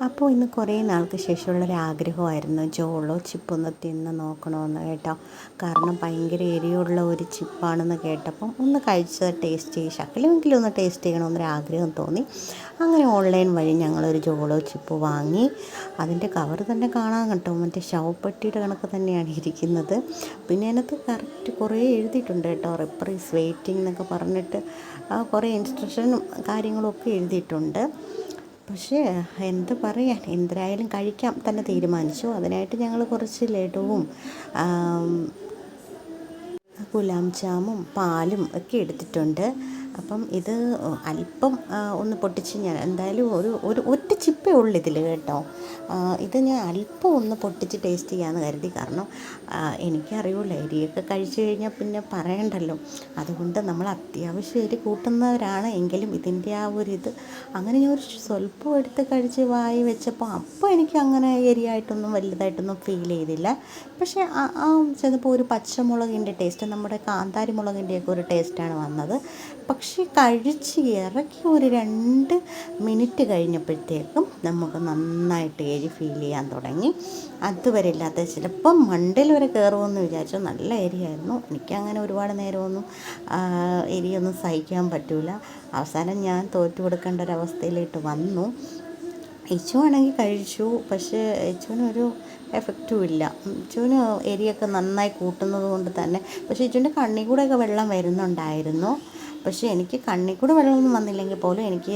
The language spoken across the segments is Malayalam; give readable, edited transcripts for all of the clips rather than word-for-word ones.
അപ്പോൾ ഇന്ന് കുറേ നാൾക്ക് ശേഷമുള്ളൊരാഗ്രഹമായിരുന്നു ജോളോ ചിപ്പൊന്ന് തിന്ന് നോക്കണമെന്ന് കേട്ടോ. കാരണം ഭയങ്കര എരിയുള്ള ഒരു ചിപ്പാണെന്ന് കേട്ടപ്പം ഒന്ന് കഴിച്ച് ടേസ്റ്റ് ചെയ്ത് ശകലമെങ്കിലും ഒന്ന് ടേസ്റ്റ് ചെയ്യണമെന്നൊരാഗ്രഹം തോന്നി. അങ്ങനെ ഓൺലൈൻ വഴി ഞങ്ങളൊരു ജോളോ ചിപ്പ് വാങ്ങി. അതിൻ്റെ കവർ തന്നെ കാണാൻ കേട്ടോ, മറ്റേ ശവപ്പെട്ടിയുടെ കണക്ക് തന്നെയാണ് ഇരിക്കുന്നത്. പിന്നെ അതിനകത്ത് കറക്റ്റ് കുറേ എഴുതിയിട്ടുണ്ട് കേട്ടോ, റെപ്പർ ഈസ് വെയിറ്റിംഗ് എന്നൊക്കെ പറഞ്ഞിട്ട് കുറേ ഇൻസ്ട്രക്ഷനും കാര്യങ്ങളും ഒക്കെ എഴുതിയിട്ടുണ്ട്. പക്ഷേ എന്ത് പറയാൻ, എന്തായാലും കഴിക്കാം തന്നെ തീരുമാനിച്ചു. അതിനായിട്ട് ഞങ്ങൾ കുറച്ച് ലഡുവും ഗുലാം ജാമും പാലും ഒക്കെ എടുത്തിട്ടുണ്ട്. അപ്പം ഇത് അല്പം ഒന്ന് പൊട്ടിച്ച് ഞാൻ എന്തായാലും ഒറ്റ ചിപ്പേ ഉള്ളൂ ഇതിൽ കേട്ടോ. ഇത് ഞാൻ അല്പം ഒന്ന് പൊട്ടിച്ച് ടേസ്റ്റ് ചെയ്യാമെന്ന് കരുതി. കാരണം എനിക്കറിയില്ല, എരിയൊക്കെ കഴിച്ചു കഴിഞ്ഞാൽ പിന്നെ പറയണ്ടല്ലോ. അതുകൊണ്ട് നമ്മൾ അത്യാവശ്യം എരി കൂട്ടുന്നവരാണ് എങ്കിലും ഇതിൻ്റെ ആ ഒരു ഇത് അങ്ങനെ ഞാൻ ഒരു സ്വല്പം എടുത്ത് കഴിച്ച് വായി വെച്ചപ്പോൾ അപ്പോൾ എനിക്ക് അങ്ങനെ എരിയായിട്ടൊന്നും വലുതായിട്ടൊന്നും ഫീൽ ചെയ്തില്ല. പക്ഷേ ചിലപ്പോൾ ഒരു പച്ചമുളകിൻ്റെ ടേസ്റ്റ്, നമ്മുടെ കാന്താരി മുളകിൻ്റെയൊക്കെ ഒരു ടേസ്റ്റാണ് വന്നത്. പക്ഷേ കഴിച്ച് ഇറക്കി ഒരു 2 മിനിറ്റ് കഴിഞ്ഞപ്പോഴത്തേക്കും നമുക്ക് നന്നായിട്ട് എരി ഫീൽ ചെയ്യാൻ തുടങ്ങി. അതുവരെ ഇല്ലാത്ത, ചിലപ്പം മണ്ടയിൽ വരെ കയറുമെന്ന് വിചാരിച്ചു. നല്ല എരിയായിരുന്നു. എനിക്കങ്ങനെ ഒരുപാട് നേരമൊന്നും എരിയൊന്നും സഹിക്കാൻ പറ്റില്ല. അവസാനം ഞാൻ തോറ്റു കൊടുക്കേണ്ട ഒരവസ്ഥയിലേക്ക് വന്നു. ഇച്ചു ആണെങ്കിൽ കഴിച്ചു, പക്ഷേ ഇച്ചുവിനൊരു എഫക്റ്റും ഇല്ല. ഇച്ചുവിന് എരിയൊക്കെ നന്നായി കൂട്ടുന്നത് കൊണ്ട് തന്നെ. പക്ഷേ ഇച്ചുവിൻ്റെ കണ്ണിൽ കൂടെയൊക്കെ വെള്ളം വരുന്നുണ്ടായിരുന്നു. പക്ഷേ എനിക്ക് കണ്ണിൽ കൂടെ വെള്ളമൊന്നും വന്നില്ലെങ്കിൽ പോലും എനിക്ക്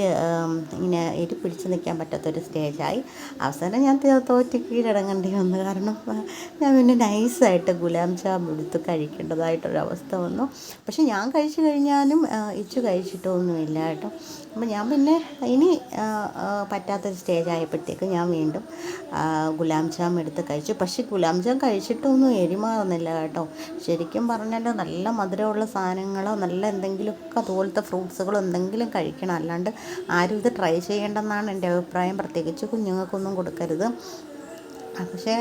ഇങ്ങനെ എരി പിടിച്ച് നിൽക്കാൻ പറ്റാത്തൊരു സ്റ്റേജായി. അവസാനം ഞാൻ തോറ്റ് കീഴടങ്ങേണ്ടി വന്നു. കാരണം ഞാൻ പിന്നെ നൈസായിട്ട് ഗുലാം ജാം എടുത്ത് കഴിക്കേണ്ടതായിട്ടൊരവസ്ഥ വന്നു. പക്ഷേ ഞാൻ കഴിച്ചു കഴിഞ്ഞാലും ഇച്ചു കഴിച്ചിട്ടൊന്നുമില്ല കേട്ടോ. അപ്പം ഞാൻ പിന്നെ ഇനി പറ്റാത്തൊരു സ്റ്റേജായപ്പോഴത്തേക്ക് ഞാൻ വീണ്ടും ഗുലാം ജാം എടുത്ത് കഴിച്ചു. പക്ഷേ ഗുലാം ജാം കഴിച്ചിട്ടൊന്നും എരി മാറുന്നില്ല കേട്ടോ. ശരിക്കും പറഞ്ഞാൽ നല്ല മധുരമുള്ള സാധനങ്ങളോ നല്ല എന്തെങ്കിലുമൊക്കെ അതുപോലത്തെ ഫ്രൂട്ട്സുകളോ എന്തെങ്കിലും കഴിക്കണം. അല്ലാണ്ട് ആരും ഇത് ട്രൈ ചെയ്യേണ്ടെന്നാണ് എൻ്റെ അഭിപ്രായം. പ്രത്യേകിച്ച് കുഞ്ഞുങ്ങൾക്കൊന്നും കൊടുക്കരുത്. പക്ഷേ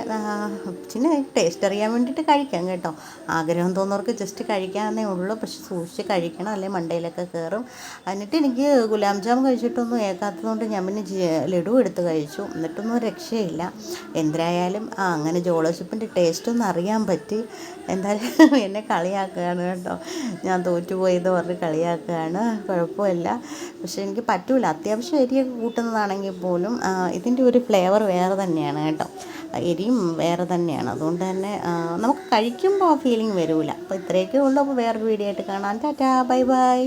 പിന്നെ ടേസ്റ്റ് അറിയാൻ വേണ്ടിയിട്ട് കഴിക്കാം കേട്ടോ. ആഗ്രഹം തോന്നുന്നവർക്ക് ജസ്റ്റ് കഴിക്കാമെന്നേ ഉള്ളൂ. പക്ഷെ സൂക്ഷിച്ച് കഴിക്കണം, അല്ലെങ്കിൽ മണ്ടയിലൊക്കെ കയറും. എന്നിട്ട് എനിക്ക് ഗുലാം ജാം കഴിച്ചിട്ടൊന്നും ഏക്കാത്തതുകൊണ്ട് ഞാൻ പിന്നെ ലഡു എടുത്ത് കഴിച്ചു. എന്നിട്ടൊന്നും രക്ഷയില്ല. എന്തായാലും അങ്ങനെ ജോളോ ചിപ്പിൻ്റെ ടേസ്റ്റൊന്നും അറിയാൻ പറ്റി. എന്തായാലും എന്നെ കളിയാക്കുകയാണ് കേട്ടോ, ഞാൻ തോറ്റുപോയെന്ന് പറഞ്ഞ് കളിയാക്കുകയാണ്. കുഴപ്പമില്ല, പക്ഷേ എനിക്ക് പറ്റില്ല. അത്യാവശ്യം എരിയൊക്കെ കൂട്ടുന്നതാണെങ്കിൽ പോലും ഇതിൻ്റെ ഒരു ഫ്ലേവർ വേറെ തന്നെയാണ് കേട്ടോ. എരിയും വേറെ തന്നെയാണ്. അതുകൊണ്ട് തന്നെ നമുക്ക് കഴിക്കുമ്പോൾ ആ ഫീലിംഗ് വരില്ല. അപ്പോൾ ഇത്രയൊക്കെ ഉള്ളൂ. അപ്പോൾ വേറൊരു വീഡിയോ ആയിട്ട് കാണാം. Tata, bye bye.